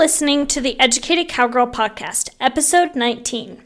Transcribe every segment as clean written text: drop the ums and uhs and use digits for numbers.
listening to the Educated Cowgirl podcast, episode 19.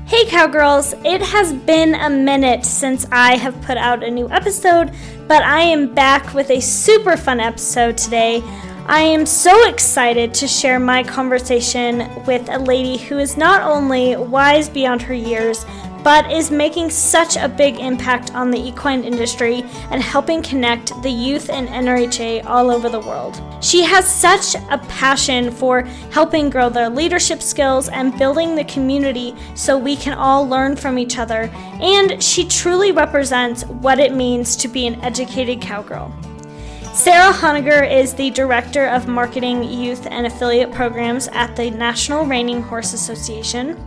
Hey Cowgirls, it has been a minute since I have put out a new episode, but I am back with a super fun episode today. I am so excited to share my conversation with a lady who is not only wise beyond her years, but is making such a big impact on the equine industry and helping connect the youth in NRHA all over the world. She has such a passion for helping grow their leadership skills and building the community so we can all learn from each other, and she truly represents what it means to be an educated cowgirl. Sara Honegger is the Director of Marketing, Youth, and Affiliate Programs at the National Reining Horse Association.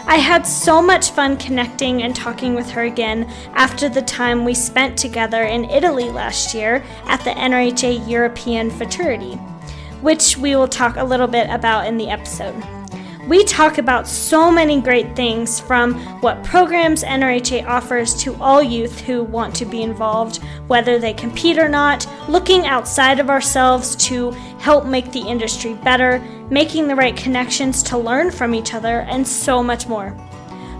I had so much fun connecting and talking with her again after the time we spent together in Italy last year at the NRHA European Futurity, which we will talk a little bit about in the episode. We talk about so many great things, from what programs NRHA offers to all youth who want to be involved, whether they compete or not, looking outside of ourselves to help make the industry better, making the right connections to learn from each other, and so much more.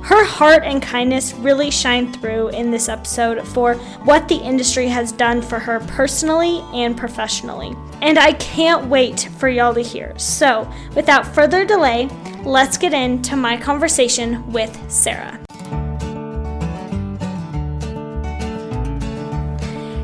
Her heart and kindness really shine through in this episode for what the industry has done for her personally and professionally. And I can't wait for y'all to hear. So, without further delay, let's get into my conversation with Sara.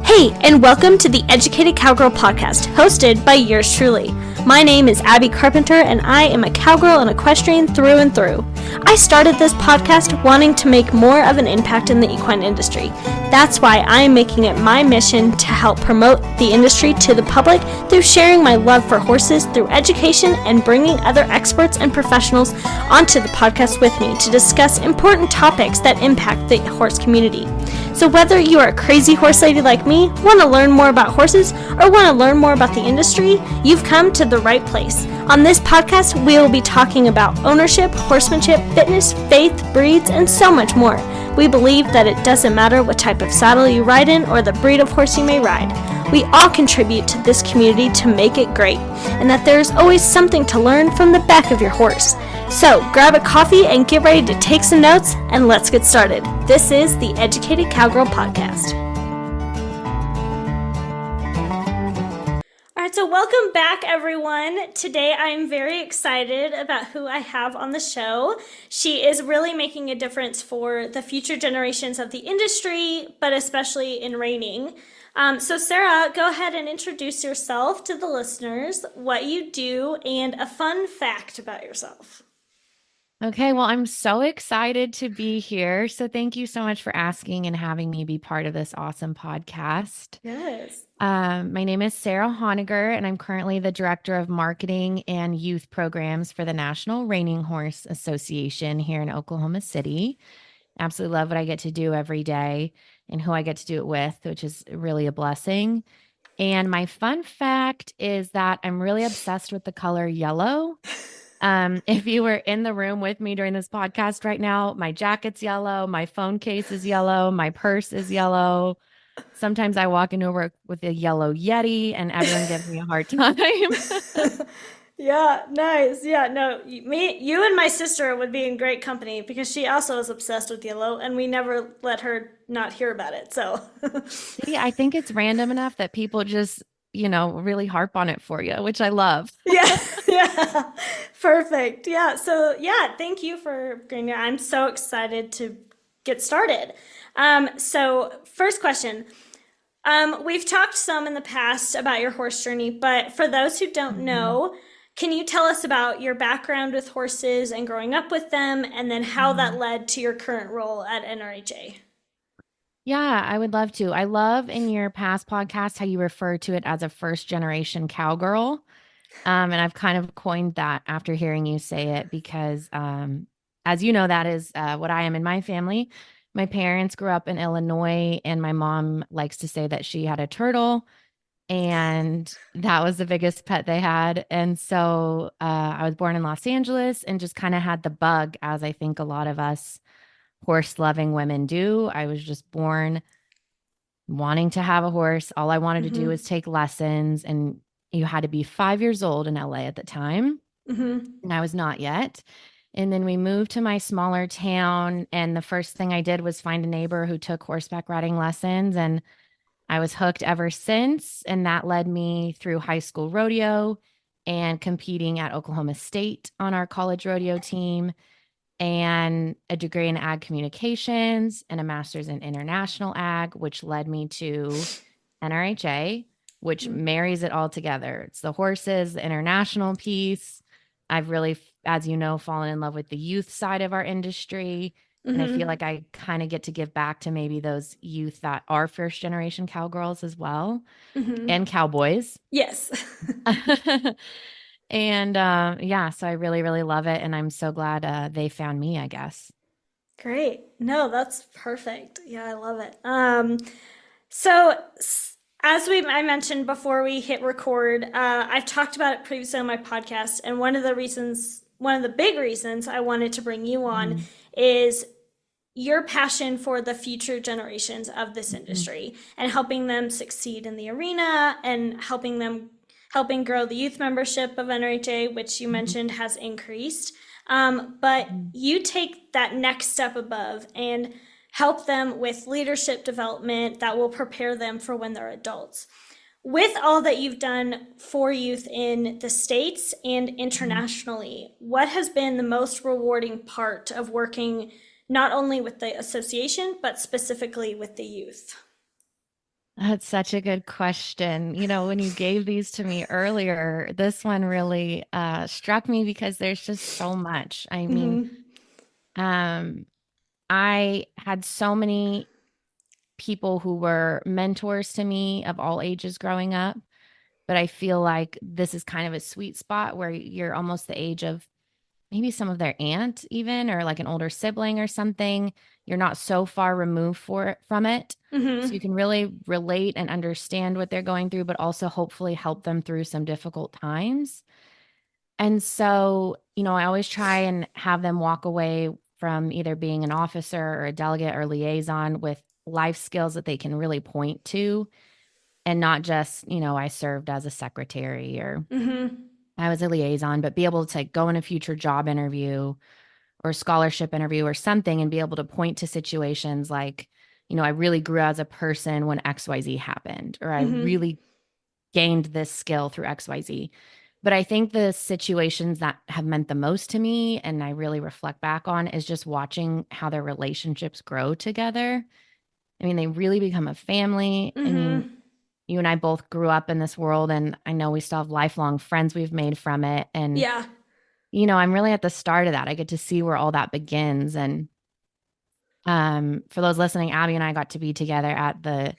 Hey, and welcome to the Educated Cowgirl podcast, hosted by yours truly. My name is Abby Carpenter, and I am a cowgirl and equestrian through and through. I started this podcast wanting to make more of an impact in the equine industry. That's why I am making it my mission to help promote the industry to the public through sharing my love for horses through education and bringing other experts and professionals onto the podcast with me to discuss important topics that impact the horse community. So whether you are a crazy horse lady like me, want to learn more about horses, or want to learn more about the industry, you've come to the right place. On this podcast, we will be talking about ownership, horsemanship, fitness, faith, breeds, and so much more. We believe that it doesn't matter what type of saddle you ride in or the breed of horse you may ride. We all contribute to this community to make it great, and that there is always something to learn from the back of your horse. So grab a coffee and get ready to take some notes, and let's get started. This is the Educated Cowgirl Podcast. All right, so welcome back, everyone. Today I'm very excited about who I have on the show. She is really making a difference for the future generations of the industry, but especially in reining. So Sara, go ahead and introduce yourself to the listeners, what you do, and a fun fact about yourself. Okay, well, I'm so excited to be here. So thank you so much for asking and having me be part of this awesome podcast. Yes. My name is Sara Honegger, and I'm currently the Director of Marketing and Youth Programs for the National Reining Horse Association here in Oklahoma City. Absolutely love what I get to do every day and who I get to do it with, which is really a blessing. And my fun fact is that I'm really obsessed with the color yellow. If you were in the room with me during this podcast right now, my jacket's yellow, my phone case is yellow, my purse is yellow. Sometimes I walk into work with a yellow Yeti and everyone gives me a hard time. Yeah, nice. Yeah, no, you and my sister would be in great company because she also is obsessed with yellow, and we never let her not hear about it. So, See, I think it's random enough that people just, really harp on it for you, which I love. Yeah, perfect. Yeah, so thank you for agreeing. I'm so excited to get started. So first question. We've talked some in the past about your horse journey, but for those who don't know, can you tell us about your background with horses and growing up with them, and then how that led to your current role at NRHA? Yeah, I would love to. I love in your past podcast how you refer to it as a first generation cowgirl. And I've kind of coined that after hearing you say it because, as you know, that is what I am in my family. My parents grew up in Illinois, and my mom likes to say that she had a turtle, and that was the biggest pet they had. And so I was born in Los Angeles and just kind of had the bug, as I think a lot of us horse-loving women do. I was just born wanting to have a horse. All I wanted to do was take lessons and you had to be 5 years old in LA at the time, Mm-hmm. and I was not yet. And then we moved to my smaller town, and the first thing I did was find a neighbor who took horseback riding lessons, and I was hooked ever since. And that led me through high school rodeo and competing at Oklahoma State on our college rodeo team, and a degree in ag communications and a master's in international ag, which led me to NRHA, which marries it all together. It's the horses, the international piece. I've really, as you know, fallen in love with the youth side of our industry. And I feel Mm-hmm. like I kind of get to give back to maybe those youth that are first generation cowgirls as well, Mm-hmm. and cowboys. Yes. And yeah, so I really, really love it. And I'm so glad they found me, I guess. Great. No, that's perfect. Yeah, I love it. So as I mentioned before we hit record, I've talked about it previously on my podcast, and one of the big reasons I wanted to bring you on Mhm. is your passion for the future generations of this Mhm. industry and helping them succeed in the arena and helping grow the youth membership of NRHA, which you Mhm. mentioned has increased. But Mhm. you take that next step above and help them with leadership development that will prepare them for when they're adults. With all that you've done for youth in the States and Mhm. internationally, what has been the most rewarding part of working not only with the association, but specifically with the youth? That's such a good question. When you gave these to me earlier, this one really struck me because there's just so much. I mean, Mm-hmm. um, I had so many people who were mentors to me of all ages growing up, but I feel like this is kind of a sweet spot where you're almost the age of maybe some of their aunt even, or like an older sibling or something. You're not so far removed from it, so you Mm-hmm. can really relate and understand what they're going through, but also hopefully help them through some difficult times. And so, I always try and have them walk away from either being an officer or a delegate or liaison with life skills that they can really point to, and not just, I served as a secretary or Mm-hmm. I was a liaison, but be able to go in a future job interview or scholarship interview or something and be able to point to situations like, I really grew as a person when XYZ happened, or I Mm-hmm. really gained this skill through XYZ. But I think the situations that have meant the most to me and I really reflect back on is just watching how their relationships grow together. I mean, they really become a family. I mean, Mm-hmm. you and I both grew up in this world, and I know we still have lifelong friends we've made from it. And Yeah. I'm really at the start of that. I get to see where all that begins. And for those listening, Abby and I got to be together at the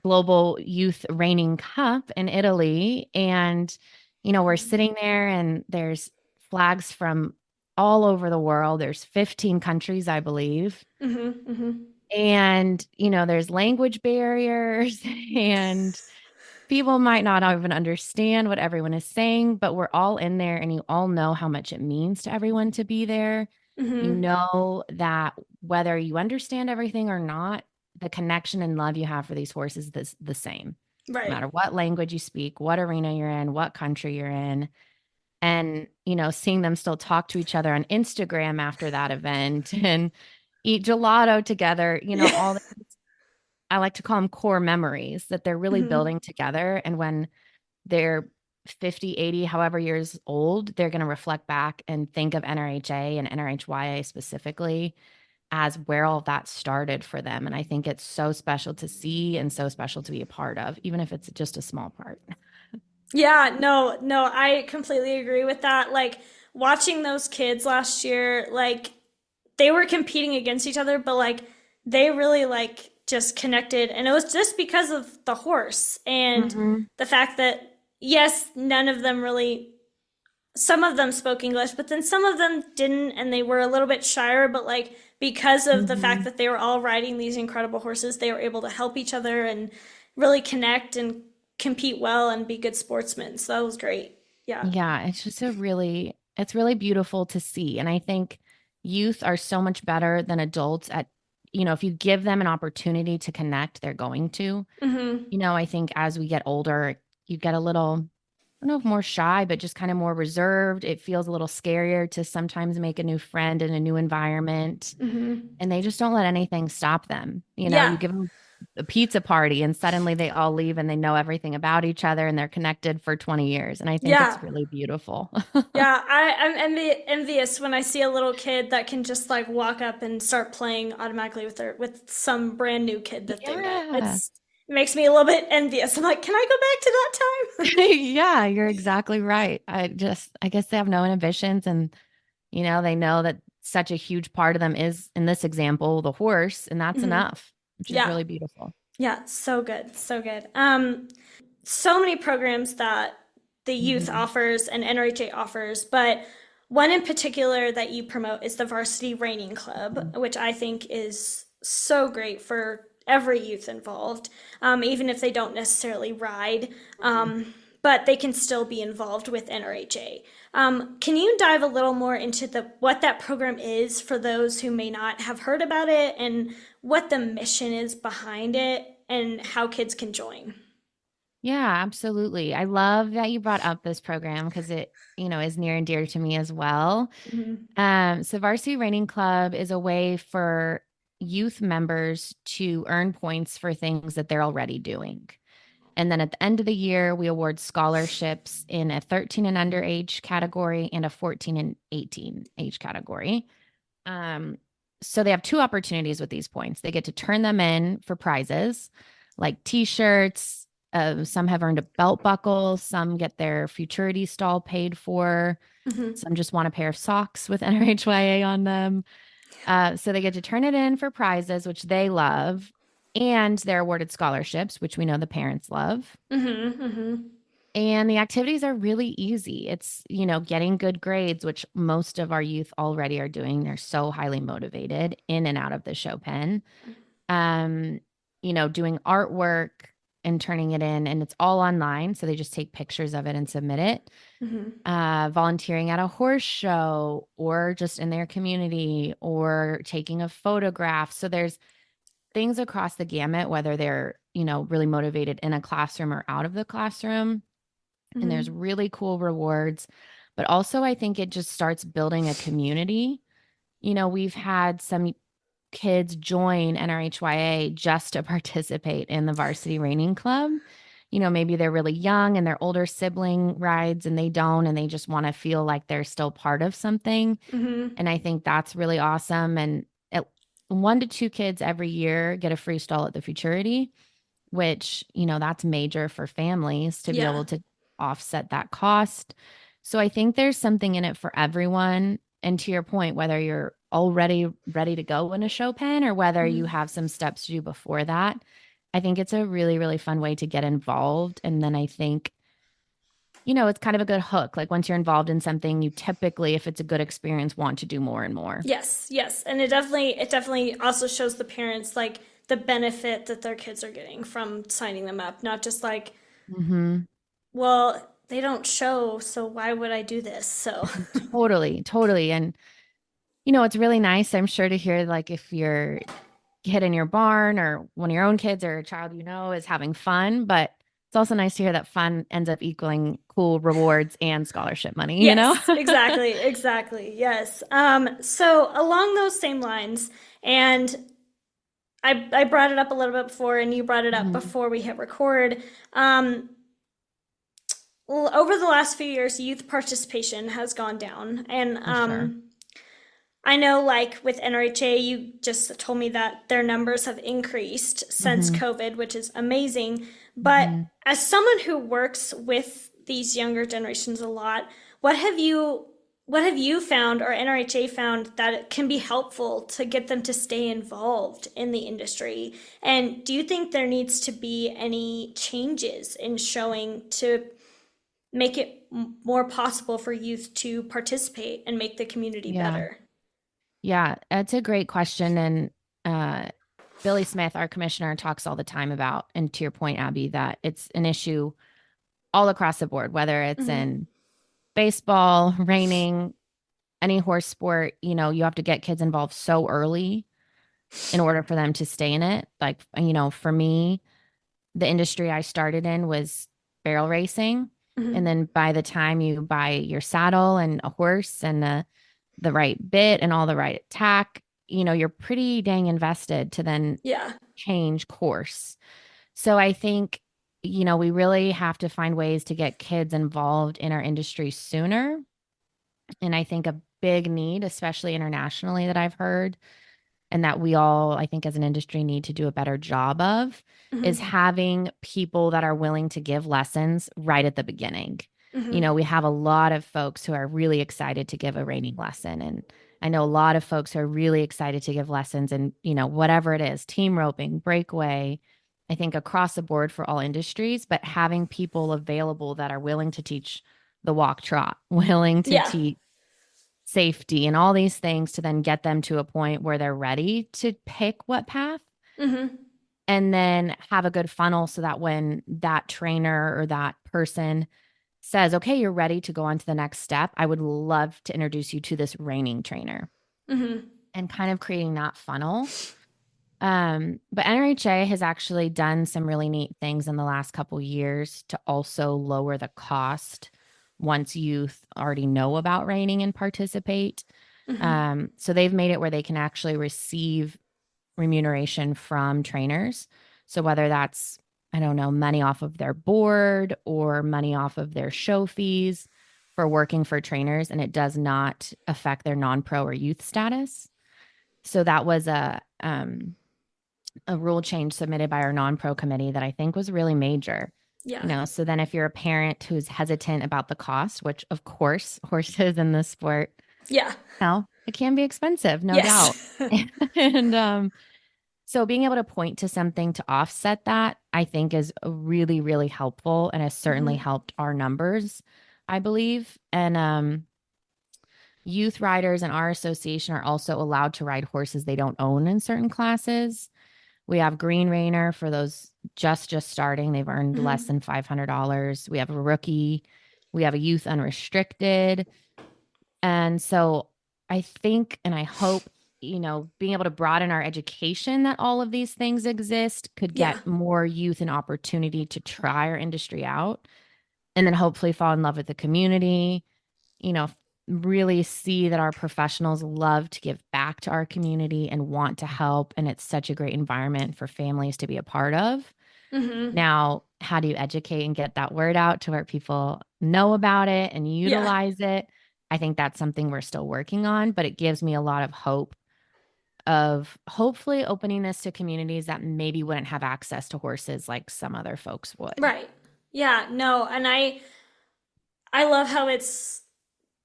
Global Youth Reigning Cup in Italy. And, we're sitting there and there's flags from all over the world. There's 15 countries, I believe. Mm-hmm. Mm-hmm. And, there's language barriers and people might not even understand what everyone is saying, but we're all in there and you all know how much it means to everyone to be there. You Mm-hmm. know that whether you understand everything or not, the connection and love you have for these horses is the same, no Right. matter what language you speak, what arena you're in, what country you're in. And, seeing them still talk to each other on Instagram after that event and eat gelato together, Yeah. all I like to call them core memories that they're really Mm-hmm. building together. And when they're 50, 80, however years old, they're going to reflect back and think of NRHA and NRHYA specifically as where all of that started for them. And I think it's so special to see and so special to be a part of, even if it's just a small part. Yeah, no, no, I completely agree with that. Like watching those kids last year, like they were competing against each other, but like they really like just connected, and it was just because of the horse and Hmm. the fact that yes, none of them really, some of them spoke English, but then some of them didn't, and they were a little bit shyer, but like because of the fact Hmm. that they were all riding these incredible horses, they were able to help each other and really connect and compete well and be good sportsmen. So that was great. Yeah. Yeah, it's really beautiful to see. And I think youth are so much better than adults at, if you give them an opportunity to connect, they're going to. Mm-hmm. I think as we get older, you get a little don't know if more shy, but just kind of more reserved. It feels a little scarier to sometimes make a new friend in a new environment. Hmm. And they just don't let anything stop them. You Yeah. give them a pizza party and suddenly they all leave and they know everything about each other and they're connected for 20 years. And I think Yeah. it's really beautiful. Yeah, I'm envious when I see a little kid that can just like walk up and start playing automatically with some brand new kid that they met. Yeah. It makes me a little bit envious. I'm like, can I go back to that time? Yeah, you're exactly right. I guess they have no inhibitions and, they know that such a huge part of them is, in this example, the horse, and that's Hmm. enough, which is Yeah, really beautiful. yeah, so good, so good. So many programs that the youth Hmm. offers and NRHA offers, but one in particular that you promote is the Varsity Reining Club, which I think is so great for every youth involved, even if they don't necessarily ride, but they can still be involved with NRHA. Can you dive a little more into the what that program is for those who may not have heard about it and what the mission is behind it and how kids can join? Yeah, absolutely. I love that you brought up this program because it, is near and dear to me as well. Mm-hmm. So Varsity Raining Club is a way for youth members to earn points for things that they're already doing. And then at the end of the year, we award scholarships in a 13 and under age category and a 14 and 18 age category. Um, so they have two opportunities with these points. They get to turn them in for prizes like t-shirts. Some have earned a belt buckle. Some get their futurity stall paid for. Mm-hmm. Some just want a pair of socks with NRHYA on them. So they get to turn it in for prizes, which they love, and they're awarded scholarships, which we know the parents love. Mm-hmm. Mm-hmm. And the activities are really easy. It's, getting good grades, which most of our youth already are doing. They're so highly motivated in and out of the show pen. Um, doing artwork and turning it in, and it's all online. So they just take pictures of it and submit it. Mm-hmm. Volunteering at a horse show or just in their community or taking a photograph. So there's things across the gamut, whether they're, really motivated in a classroom or out of the classroom. And there's Mm-hmm. really cool rewards. But also, I think it just starts building a community. We've had some kids join NRHYA just to participate in the varsity reining club. Maybe they're really young and their older sibling rides and they don't, and they just want to feel like they're still part of something. Mm-hmm. And I think that's really awesome. And 1 to 2 kids every year get a free stall at the futurity, which, that's major for families to be Yeah. able to offset that cost. So I think there's something in it for everyone. And to your point, whether you're already ready to go in a show pen or whether you Mm-hmm. have some steps to do before that, I think it's a really, really fun way to get involved. And then I think, it's kind of a good hook. Like once you're involved in something, you typically, if it's a good experience, want to do more and more. Yes, yes. And it definitely also shows the parents like the benefit that their kids are getting from signing them up, not just like, Hmm. well, they don't show, so why would I do this? So, Totally, totally. And, it's really nice, I'm sure, to hear like if your kid in your barn or one of your own kids or a child is having fun, but it's also nice to hear that fun ends up equaling cool rewards and scholarship money? yes, exactly, exactly. Yes. So along those same lines, and I brought it up a little bit before, and you brought it up Mhm. before we hit record. Um, Over the last few years, youth participation has gone down, and For sure. I know, like with NRHA, you just told me that their numbers have increased since Hmm. COVID, which is amazing. But Hmm. as someone who works with these younger generations a lot, what have you what have you found or NRHA found that it can be helpful to get them to stay involved in the industry? And do you think there needs to be any changes in showing to make it more possible for youth to participate and make the community Yeah. better? Yeah. That's a great question. And Billy Smith, our commissioner, talks all the time about, and to your point, Abby, that it's an issue all across the board, whether it's Mm-hmm. in baseball, reining, any horse sport, you have to get kids involved so early in order for them to stay in it. Like, for me, the industry I started in was barrel racing. And then by the time you buy your saddle and a horse and the right bit and all the right tack, you're pretty dang invested to then Yeah. change course. So I think, we really have to find ways to get kids involved in our industry sooner. And I think a big need, especially internationally, that I've heard and that we all, I think, as an industry need to do a better job of is Mm-hmm. having people that are willing to give lessons right at the beginning. Mm-hmm. We have a lot of folks who are really excited to give a reining lesson. And I know a lot of folks who are really excited to give lessons and, whatever it is, team roping, breakaway, I think across the board for all industries, but having people available that are willing to teach the walk trot, willing to Yeah. teach safety and all these things to then get them to a point where they're ready to pick what path Mm-hmm. and then have a good funnel so that when that trainer or that person says, okay, you're ready to go on to the next step, I would love to introduce you to this reining trainer Mm-hmm. and kind of creating that funnel. But NRHA has actually done some really neat things in the last couple years to also lower the cost once youth already know about reining and participate. Mm-hmm. So they've made it where they can actually receive remuneration from trainers. So whether that's, I don't know, money off of their board or money off of their show fees for working for trainers, and it does not affect their non-pro or youth status. So that was a rule change submitted by our non-pro committee that I think was really major. Yeah. So then if you're a parent who's hesitant about the cost, which of course horses in this sport, Yeah. it can be expensive, no doubt. Yes. And so being able to point to something to offset that, I think is really, really helpful and has certainly Mm-hmm. helped our numbers, I believe. And youth riders in our association are also allowed to ride horses they don't own in certain classes. We have Green Rainer for those just starting. They've earned less Mm-hmm. than $500. We have a rookie. We have a youth unrestricted. And so I think and I hope, being able to broaden our education that all of these things exist could Yeah. get more youth an opportunity to try our industry out and then hopefully fall in love with the community, you know, really see that our professionals love to give back to our community and want to help. And it's such a great environment for families to be a part of. Mm-hmm. Now, how do you educate and get that word out to where people know about it and Yeah. utilize it? I think that's something we're still working on, but it gives me a lot of hope of hopefully opening this to communities that maybe wouldn't have access to horses like some other folks would. Right. Yeah. No. And I love how it's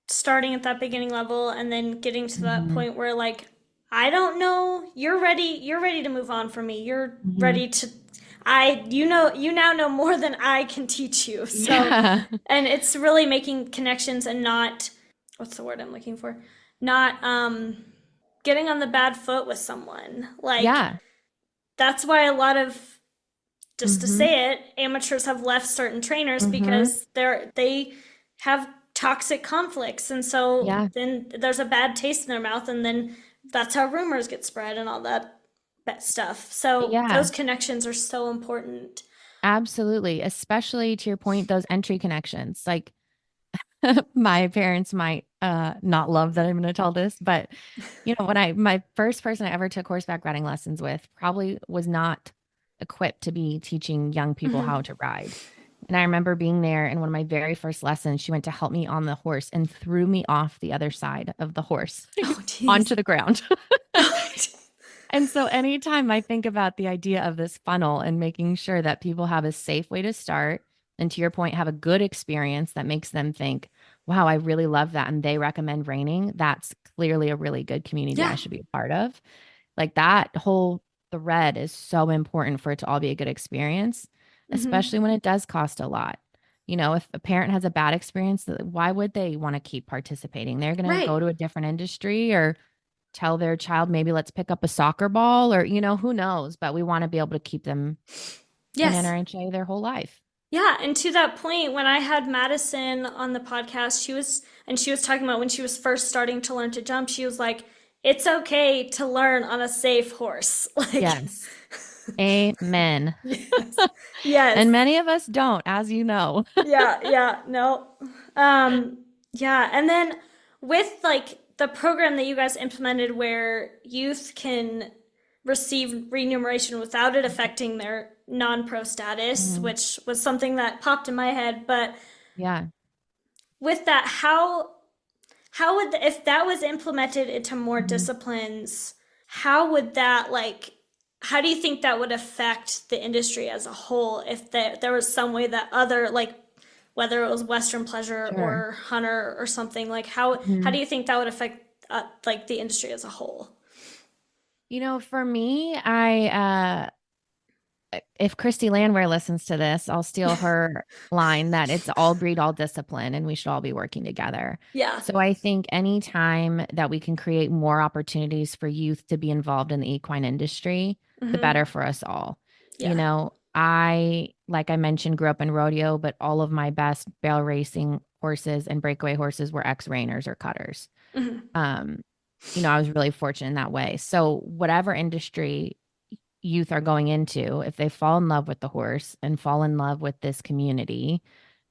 starting at that beginning level and then getting to that Hmm. point where like I don't know, you're ready to move on from me. You're Hmm. ready to you now know more than I can teach you. So Yeah. and it's really making connections and not what's the word I'm looking for? Not getting on the bad foot with someone. Like Yeah. that's why a lot of just to Hmm. say it, amateurs have left certain trainers Hmm. because they have toxic conflicts, and so Yeah. then there's a bad taste in their mouth, and then that's how rumors get spread and all that stuff. So Yeah. those connections are so important. Absolutely. Especially to your point, those entry connections. Like my parents might not love that I'm going to tell this, but when my first person I ever took horseback riding lessons with probably was not equipped to be teaching young people Mm-hmm. how to ride. And I remember being there in one of my very first lessons, she went to help me on the horse and threw me off the other side of the horse Oh, onto jeez. the ground. And so anytime I think about the idea of this funnel and making sure that people have a safe way to start, and to your point, have a good experience that makes them think, wow, I really love that. And they recommend reining, that's clearly a really good community I Yeah. should be a part of. Like that whole thread is so important for it to all be a good experience, Mm-hmm. especially when it does cost a lot. If a parent has a bad experience, why would they want to keep participating? They're going to Right. go to a different industry or tell their child, maybe let's pick up a soccer ball or, who knows, but we want to be able to keep them in Yes. NRHA their whole life. Yeah, and to that point, when I had Madison on the podcast, she was talking about when she was first starting to learn to jump, she was like, "It's okay to learn on a safe horse." Like, Yes. Amen. Yes. And Yes. many of us don't, as you know. Yeah, yeah, no. Yeah, and then with like the program that you guys implemented where youth can receive remuneration without it affecting their non-pro status, Mhm. which was something that popped in my head, but Yeah. with that, how would if that was implemented into more Mhm. disciplines, how would that like how do you think that would affect the industry as a whole if there was some way that other like whether it was Western pleasure Sure. or hunter or something like how do Mhm. you think that would affect like the industry as a whole? For me, if Christy Landwehr listens to this, I'll steal her line that it's all breed, all discipline, and we should all be working together. Yeah. So I think anytime that we can create more opportunities for youth to be involved in the equine industry, the better Mm-hmm. for us all. Yeah. Like I mentioned, grew up in rodeo, but all of my best barrel racing horses and breakaway horses were ex-reiners or cutters. Mm-hmm. Um, I was really fortunate in that way. So whatever industry youth are going into, if they fall in love with the horse and fall in love with this community,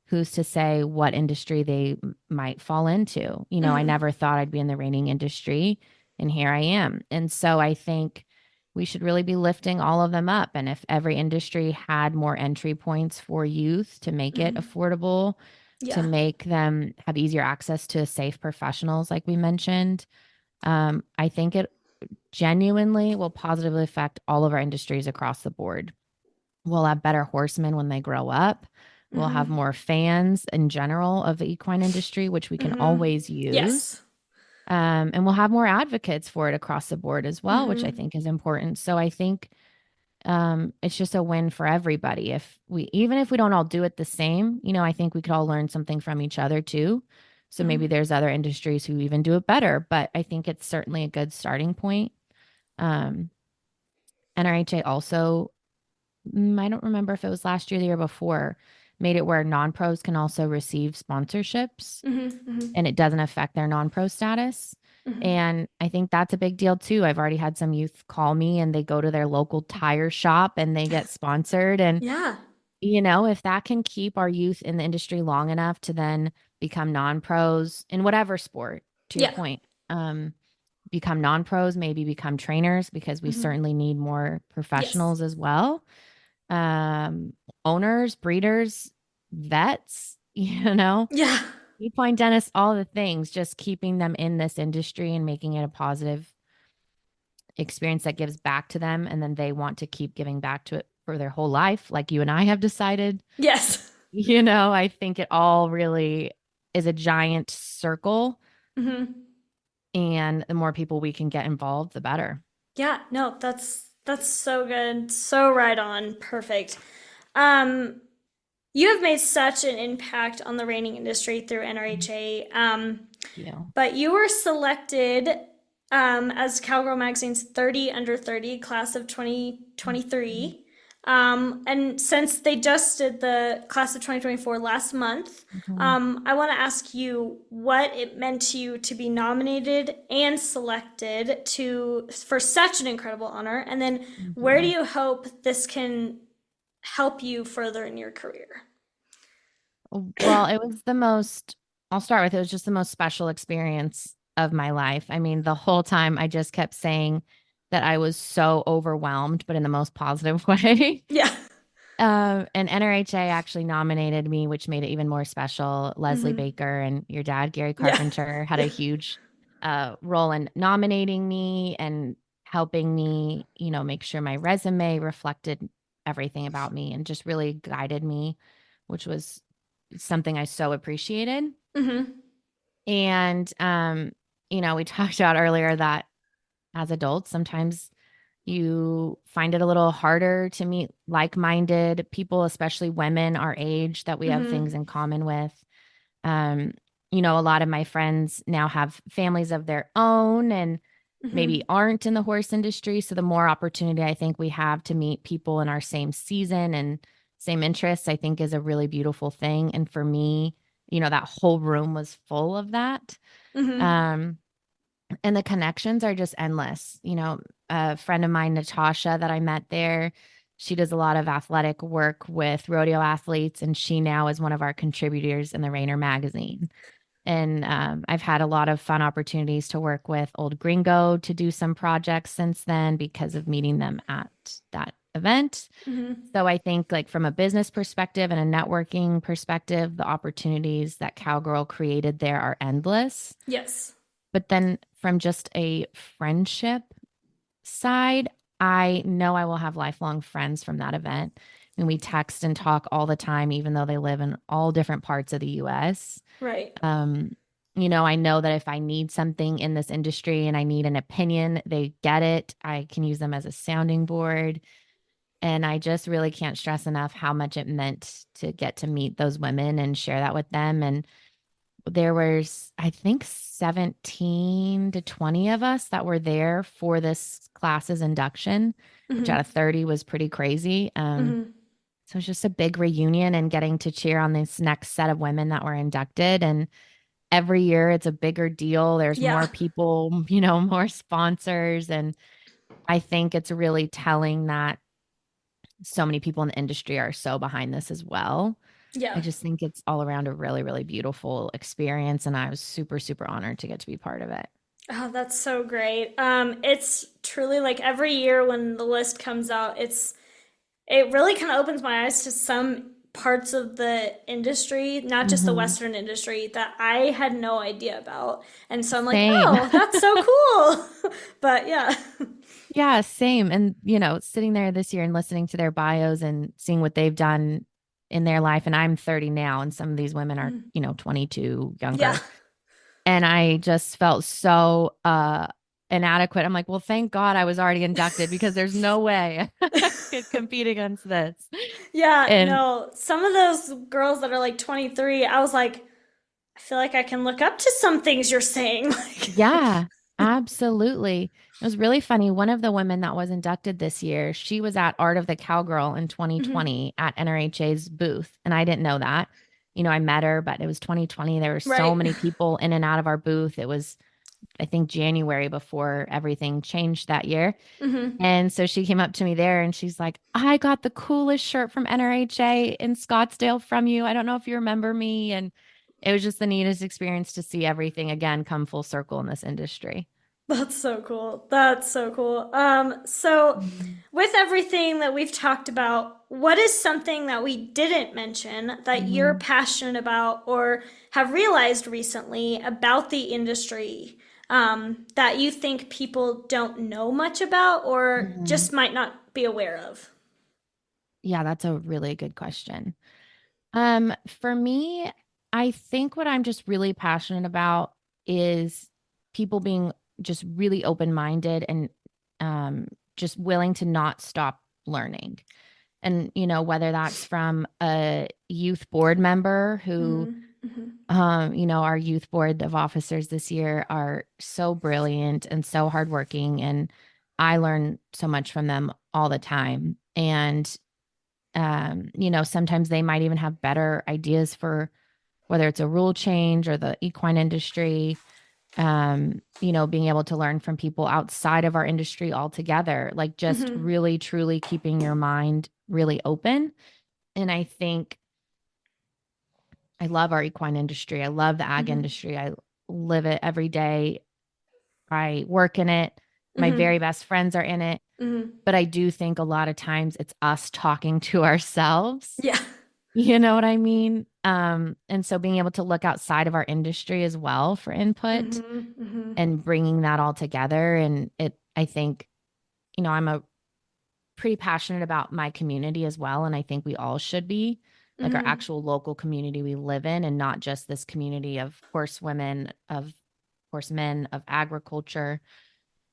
who's to say what industry they might fall into? I Mm-hmm. never thought I'd be in the reining industry, and here I am. And so I think we should really be lifting all of them up. And if every industry had more entry points for youth to make it Mm-hmm. affordable, to Yeah. make them have easier access to safe professionals, like we mentioned, I think it genuinely will positively affect all of our industries across the board. We'll have better horsemen when they grow up. We'll have Mm-hmm. more fans in general of the equine industry, which we can Mm-hmm. always use. Yes. And we'll have more advocates for it across the board as well, which I Mm-hmm. think is important. So I think it's just a win for everybody. Even if we don't all do it the same, I think we could all learn something from each other too. So maybe Mm-hmm. there's other industries who even do it better, but I think it's certainly a good starting point. Um, NRHA also, I don't remember if it was last year or the year before, made it where non pros can also receive sponsorships Mm-hmm. and it doesn't affect their non pro status. Mm-hmm. And I think that's a big deal too. I've already had some youth call me and they go to their local tire shop and they get sponsored. And, Yeah. if that can keep our youth in the industry long enough to then become non pros in whatever sport, to your Yeah. point, become non pros, maybe become trainers because we Mm-hmm. certainly need more Yes. professionals as well. Um, Owners, breeders, vets, Yeah. equine dentists, all the things, just keeping them in this industry and making it a positive experience that gives back to them. And then they want to keep giving back to it for their whole life, like you and I have decided. Yes. I think it all really is a giant circle. Mm-hmm. And the more people we can get involved, the better. Yeah, no, that's so good. So right on. Perfect. Um, you have made such an impact on the reining industry through NRHA. You. But you were selected as Cowgirl Magazine's 30 under 30 class of 2023. And since they just did the class of 2024 last month, Mhm. I want to ask you what it meant to you to be nominated and selected for such an incredible honor, and then Thank where do you. you hope this can help you further in your career? Well, I'll start with it was just the most special experience of my life. I mean, the whole time I just kept saying that I was so overwhelmed, but in the most positive way. Yeah. And NRHA actually nominated me, which made it even more special. Leslie Mm-hmm. Baker and your dad, Gary Yeah. Carpenter, had a huge role in nominating me and helping me, make sure my resume reflected everything about me and just really guided me, which was something I so appreciated. Mm-hmm. And, we talked about earlier that as adults, sometimes you find it a little harder to meet like minded people, especially women our age that we have things Mm-hmm. in common with. Um, a lot of my friends now have families of their own and maybe Mm-hmm. aren't in the horse industry. So the more opportunity I think we have to meet people in our same season and same interests, I think is a really beautiful thing. And for me, that whole room was full of that. Mm-hmm. Um, And the connections are just endless. A friend of mine, Natasha, that I met there, she does a lot of athletic work with rodeo athletes, and she now is one of our contributors in the Rainer magazine. And I've had a lot of fun opportunities to work with Old Gringo to do some projects since then because of meeting them at that event. Mm-hmm. So I think, like, from a business perspective and a networking perspective, the opportunities that Cowgirl created there are endless. Yes. But then from just a friendship side, I know I will have lifelong friends from that event. And we text and talk all the time, even though they live in all different parts of the US. Right. Um, I know that if I need something in this industry and I need an opinion, they get it. I can use them as a sounding board. And I just really can't stress enough how much it meant to get to meet those women and share that with them. And there was, I think, 17 to 20 of us that were there for this class's induction, which out Mm-hmm. of 30 was pretty crazy. Mm-hmm. So it's just a big reunion and getting to cheer on this next set of women that were inducted. And every year it's a bigger deal. There's Yeah. more people, more sponsors. And I think it's really telling that so many people in the industry are so behind this as well. I Yeah. just think it's all around a really, really beautiful experience. And I was super, super honored to get to be part of it. Oh, that's so great. It's truly like every year when the list comes out, it really kind of opens my eyes to some parts of the industry, not just the Hmm. Western industry, that I had no idea about. And so I'm like, Same. oh, that's so cool. But yeah. Yeah, same. And, sitting there this year and listening to their bios and seeing what they've done in their life. And I'm 30 now, and some of these women are, Mhm. 22 Yeah. younger. And I just felt so inadequate. I'm like, well, thank God I was already inducted because there's no way I could compete against this. Yeah, And no, some of those girls that are like 23, I was like, I feel like I can look up to some things you're saying. Like, yeah, absolutely. It was really funny. One of the women that was inducted this year, she was at Art of the Cowgirl in mhm. 2020 at NRHA's booth. And I didn't know that. I met her, but it was 2020. There were so Right. many people in and out of our booth. It was, I think, January before everything changed that year. Hmm. And so she came up to me there and she's like, I got the coolest shirt from NRHA in Scottsdale from you. I don't know if you remember me. And it was just the neatest experience to see everything again come full circle in this industry. That's so cool. That's so cool. So Mhm. with everything that we've talked about, what is something that we didn't mention that you're Mhm. passionate about or have realized recently about the industry, that you think people don't know much about or Mhm. just might not be aware of? Yeah, that's a really good question. For me, I think what I'm just really passionate about is people being just really open-minded and um, just willing to not stop learning. And, whether that's from a youth board member who, Hmm. Hmm. our youth board of officers this year are so brilliant and so hardworking. And I learn so much from them all the time. And sometimes they might even have better ideas for whether it's a rule change or the equine industry. Being able to learn from people outside of our industry altogether, like just Hmm. really truly keeping your mind really open. And I think I love our equine industry. I love the ag Hmm. industry. I live it every day. I work in it. My Hmm. very best friends are in it. Hmm. But I do think a lot of times it's us talking to ourselves. Yeah. You know what I mean? And so being able to look outside of our industry as well for input Hmm. Hmm. and bringing that all together. And I think, I'm a pretty passionate about my community as well. And I think we all should be, like, our Hmm. actual local community we live in, and not just this community of horsewomen, of horsemen, of agriculture.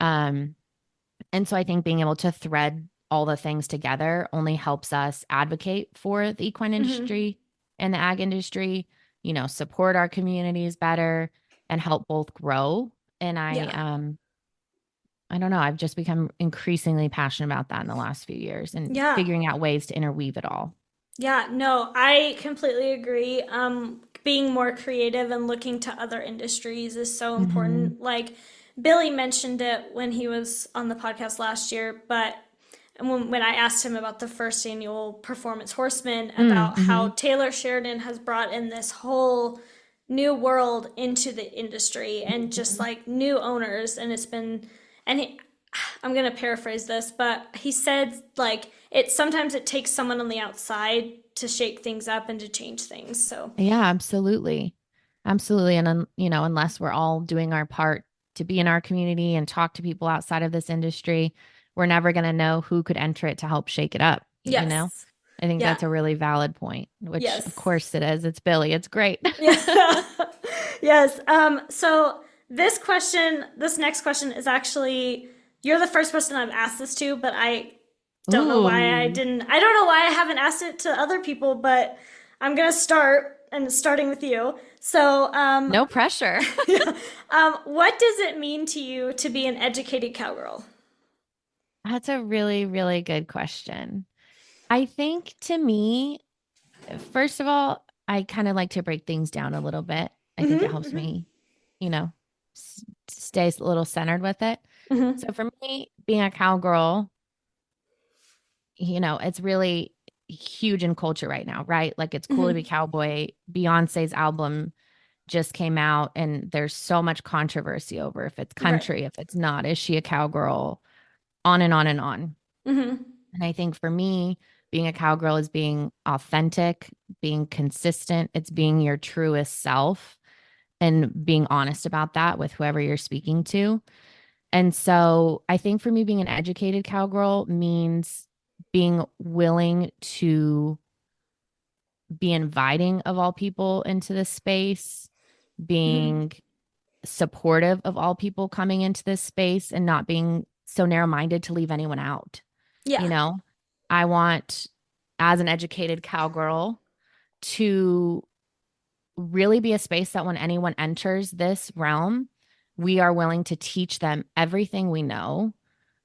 Um, and so I think being able to thread all the things together only helps us advocate for the equine Hmm. industry and the ag industry, support our communities better and help both grow. And Yeah. I don't know, I've just become increasingly passionate about that in the last few years and Yeah. figuring out ways to interweave it all. Yeah, no, I completely agree. Being more creative and looking to other industries is so Hmm. important. Like Billy mentioned it when he was on the podcast last year, but when I asked him about the first annual Performance Horseman, about how Mm-hmm. Taylor Sheridan has brought in this whole new world into the industry and just Hmm. like new owners, and it's been, and he, I'm gonna paraphrase this, but he said like it sometimes it takes someone on the outside to shake things up and to change things. So Yeah, absolutely. Absolutely. And, unless we're all doing our part to be in our community and talk to people outside of this industry, we're never going to know who could enter it to help shake it up. yes, I think yeah, that's a really valid point, which of yes. course it is. It's Billy. It's great. Yeah. Yes. So this next question is actually, you're the first person I've asked this to, but I don't know why I Ooh, didn't. I don't know why I haven't asked it to other people, but I'm gonna start and starting with you. So, no pressure. yeah. What does it mean to you to be an educated cowgirl? That's a really, really good question. I think to me, first of all, I kind of like to break things down a little bit. I think it helps Mm-hmm. me, you know, stay a little centered with it. Mm-hmm. So for me, being a cowgirl, it's really huge in culture right now, right? Like it's cool to be Mm-hmm. cowboy. Beyonce's album just came out and there's so much controversy over if it's Right. country, if it's not, is she a cowgirl? On and on and on. Mm-hmm. And I think for me, being a cowgirl is being authentic, being consistent, it's being your truest self and being honest about that with whoever you're speaking to. And so I think for me, being an educated cowgirl means being willing to be inviting of all people into this space, Mm-hmm. being supportive of all people coming into this space and not being so narrow minded to leave anyone out. You Yeah. know, I want, as an educated cowgirl, to really be a space that when anyone enters this realm, we are willing to teach them everything we know.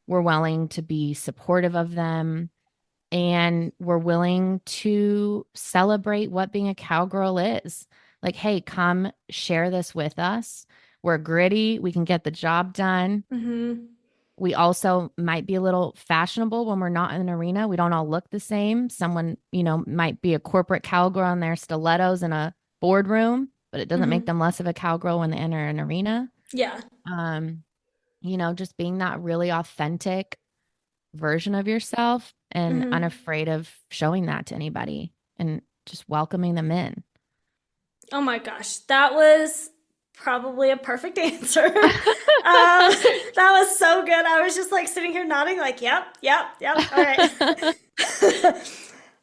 We're willing to be supportive of them. And we're willing to celebrate what being a cowgirl is. Like, hey, come share this with us. We're gritty. We can get the job done. Mm-hmm. We also might be a little fashionable when we're not in an arena. We don't all look the same. Someone, might be a corporate cowgirl in their stilettos in a boardroom, but it doesn't make Mm-hmm. them less of a cowgirl when they enter an arena. Yeah. Um, just being that really authentic version of yourself and Mm-hmm. unafraid of showing that to anybody and just welcoming them in. Oh my gosh, that was probably a perfect answer. That was so good. I was just like sitting here nodding, like, yep, yep, yep. All right.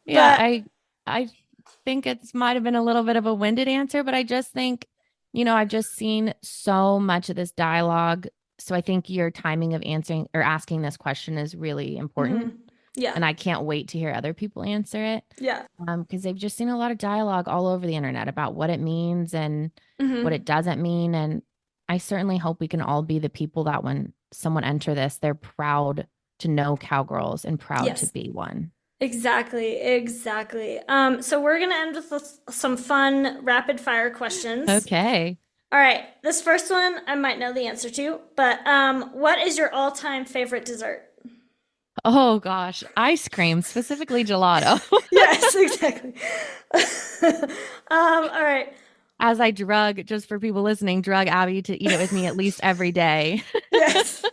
Yeah, But I think it's might have been a little bit of a winded answer, but I just think, I've just seen so much of this dialogue. So I think your timing of answering or asking this question is really important. mhm. Yeah, And I can't wait to hear other people answer it. yeah. Because they've just seen a lot of dialogue all over the internet about what it means and what Hmm. it doesn't mean. And I certainly hope we can all be the people that when someone enter this, they're proud to know cowgirls and proud to Yes, be one. exactly, exactly. So we're gonna end with some fun rapid fire questions. Okay. All right, this first one I might know the answer to, but what is your all-time favorite dessert? Oh gosh, ice cream, specifically gelato. Yes, exactly. All right. As I just for people listening, drug Abby to eat it with me at least every day. Yes.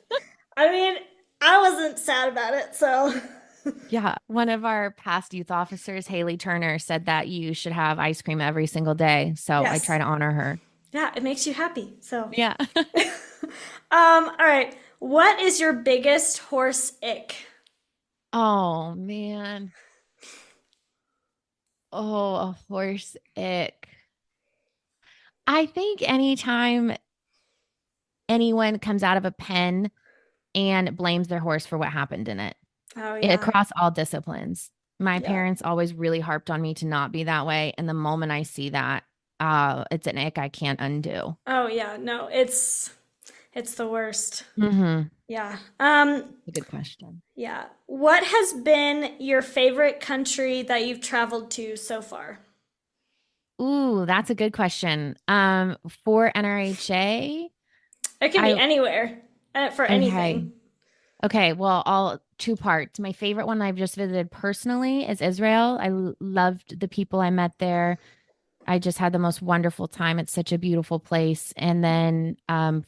I mean, I wasn't sad about it, so Yeah, one of our past youth officers, Haley Turner, said that you should have ice cream every single day. So I try yes. to honor her. Yeah, it makes you happy. So, Yeah. all right. What is your biggest horse ick? Oh man. Oh, a horse ick. I think anytime anyone comes out of a pen and blames their horse for what happened in it, Oh yeah. across all disciplines. My Yeah. parents always really harped on me to not be that way. And the moment I see that, it's an ick I can't undo. Oh yeah. No, it's the worst. Mm-hmm. Yeah. A good question. Yeah. What has been your favorite country that you've traveled to so far? Ooh, that's a good question. For NRHA, It can be anywhere for anything. Okay, well, all two parts. My favorite one I've just visited personally is Israel. I loved the people I met there. I just had the most wonderful time. It's such a beautiful place. And then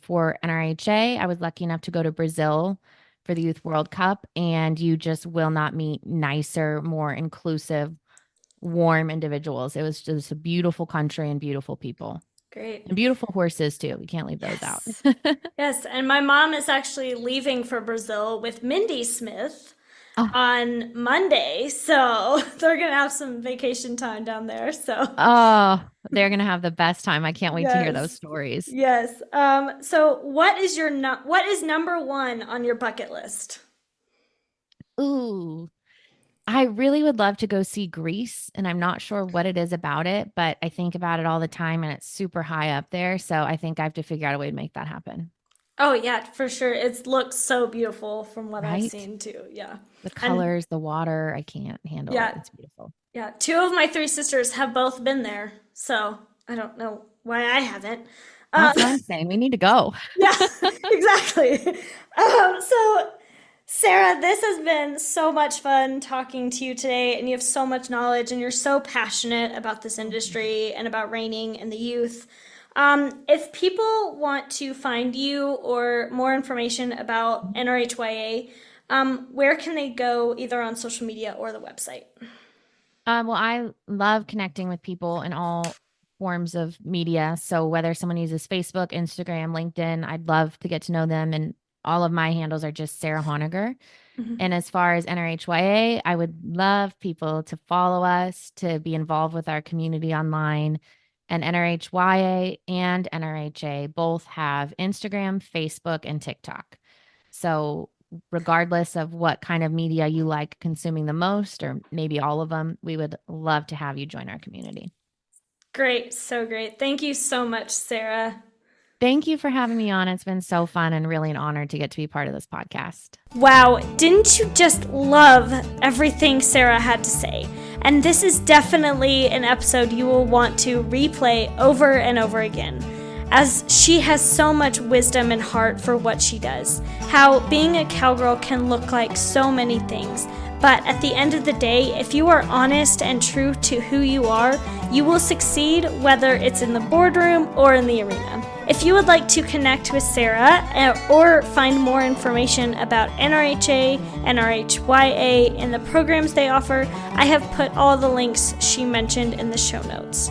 for NRHA, I was lucky enough to go to Brazil for the Youth World Cup, and you just will not meet nicer, more inclusive, warm individuals. It was just a beautiful country and beautiful people. Great. And beautiful horses too. We can't leave those out. Yes. And my mom is actually leaving for Brazil with Mindy Smith on Monday. So they're going to have some vacation time down there. So they're going to have the best time. I can't wait to hear those stories. Yes. So what is number one on your bucket list? Ooh, I really would love to go see Greece, and I'm not sure what it is about it, but I think about it all the time and it's super high up there. So I think I have to figure out a way to make that happen. Oh, yeah, for sure. It looks so beautiful from what I've seen too. Yeah. The colors, the water, I can't handle it. It's beautiful. Yeah. 2 of my 3 sisters have both been there. So I don't know why I haven't. That's what I'm saying. We need to go. Yeah, exactly. So Sara, this has been so much fun talking to you today, and you have so much knowledge, and you're so passionate about this industry and about reining and the youth. If people want to find you or more information about NRHYA, where can they go, either on social media or the website? Well, I love connecting with people in all forms of media. So whether someone uses Facebook, Instagram, LinkedIn, I'd love to get to know them. And all of my handles are just Sara Honegger. Mm-hmm. And as far as NRHYA, I would love people to follow us, to be involved with our community online. And NRHYA and NRHA both have Instagram, Facebook, and TikTok. So regardless of what kind of media you like consuming the most, or maybe all of them, we would love to have you join our community. Great. So great. Thank you so much, Sara. Thank you for having me on. It's been so fun and really an honor to get to be part of this podcast. Wow, didn't you just love everything Sara had to say? And this is definitely an episode you will want to replay over and over again, as she has so much wisdom and heart for what she does. How being a cowgirl can look like so many things. But at the end of the day, if you are honest and true to who you are, you will succeed, whether it's in the boardroom or in the arena. If you would like to connect with Sara or find more information about NRHA, NRHYA, and the programs they offer, I have put all the links she mentioned in the show notes.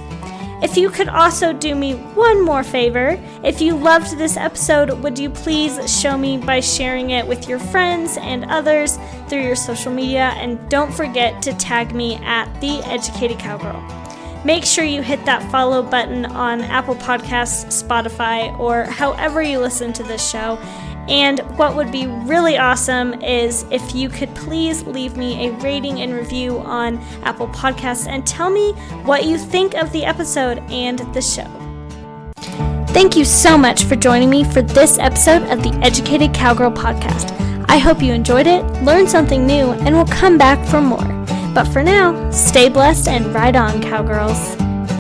If you could also do me one more favor, if you loved this episode, would you please show me by sharing it with your friends and others through your social media, and don't forget to tag me at The Educated Cowgirl. Make sure you hit that follow button on Apple Podcasts, Spotify, or however you listen to this show. And what would be really awesome is if you could please leave me a rating and review on Apple Podcasts and tell me what you think of the episode and the show. Thank you so much for joining me for this episode of the Educated Cowgirl podcast. I hope you enjoyed it, learned something new, and will come back for more. But for now, stay blessed and ride on, cowgirls.